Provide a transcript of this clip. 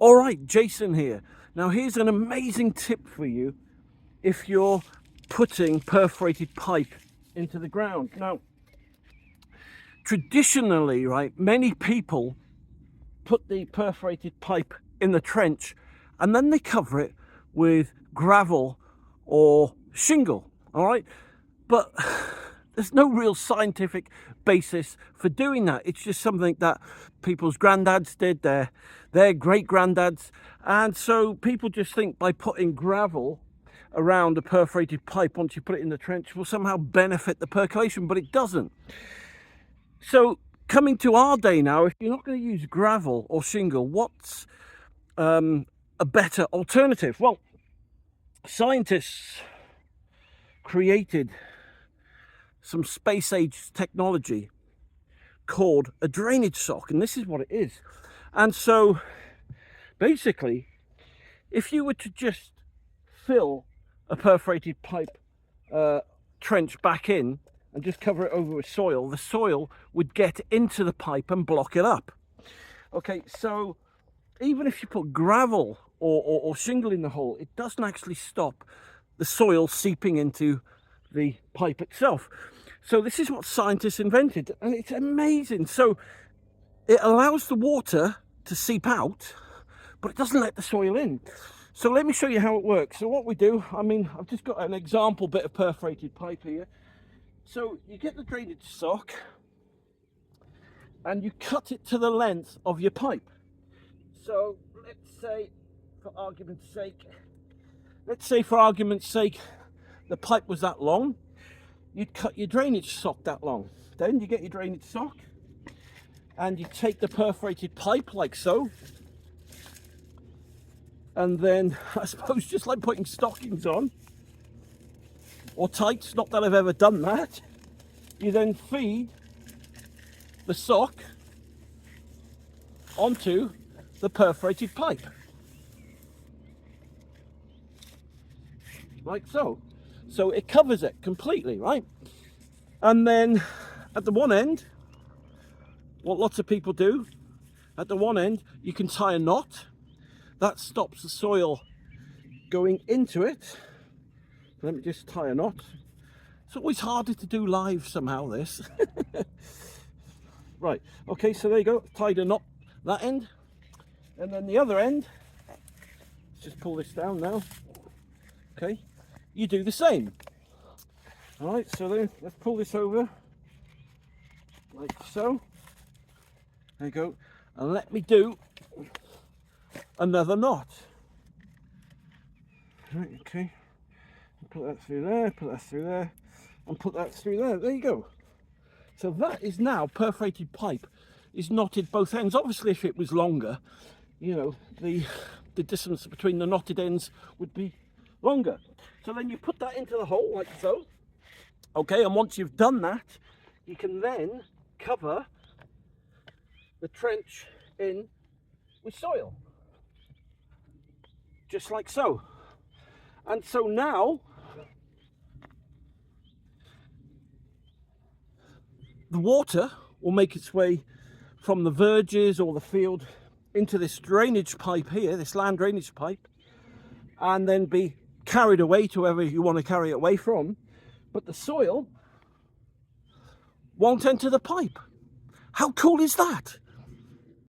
All right, Jason here. Now here's an amazing tip for you if you're putting perforated pipe into the ground. Now, traditionally, right, many people put the perforated pipe in the trench and then they cover it with gravel or shingle, all right? But there's no real scientific basis for doing that. It's just something that people's granddads did, their great granddads. And so people just think by putting gravel around a perforated pipe once you put it in the trench will somehow benefit the percolation, but it doesn't. So coming to our day now, if you're not going to use gravel or shingle, what's a better alternative? Well, scientists created some space age technology called a drainage sock, and this is what it is. And so basically, if you were to just fill a perforated pipe trench back in and just cover it over with soil, the soil would get into the pipe and block it up. Okay, so even if you put gravel or shingle in the hole, it doesn't actually stop the soil seeping into the pipe itself. So this is what scientists invented, and it's amazing. So it allows the water to seep out, but it doesn't let the soil in. So let me show you how it works. So what we do, I've just got an example bit of perforated pipe here. So you get the drainage sock and you cut it to the length of your pipe. So let's say for argument's sake, the pipe was that long. You'd cut your drainage sock that long. Then you get your drainage sock and you take the perforated pipe like so. And then, I suppose, just like putting stockings on or tights, not that I've ever done that, you then feed the sock onto the perforated pipe. Like so. So it covers it completely, right? And then at the one end, what lots of people do, at the one end, you can tie a knot. That stops the soil going into it. Let me just tie a knot. It's always harder to do live somehow, this. Right, okay, so there you go. Tied a knot that end. And then the other end, let's just pull this down now. Okay, you do the same. All right, so then let's pull this over like so. There you go. And let me do another knot. Right, okay. Put that through there, put that through there, and put that through there. There you go. So that is now perforated pipe is knotted both ends. Obviously, if it was longer, you know, the distance between the knotted ends would be longer. So then you put that into the hole like so. Okay, and once you've done that, you can then cover the trench in with soil. Just like so. And so now the water will make its way from the verges or the field into this drainage pipe here, this land drainage pipe, and then be carried away to wherever you want to carry it away from. But the soil won't enter the pipe. How cool is that?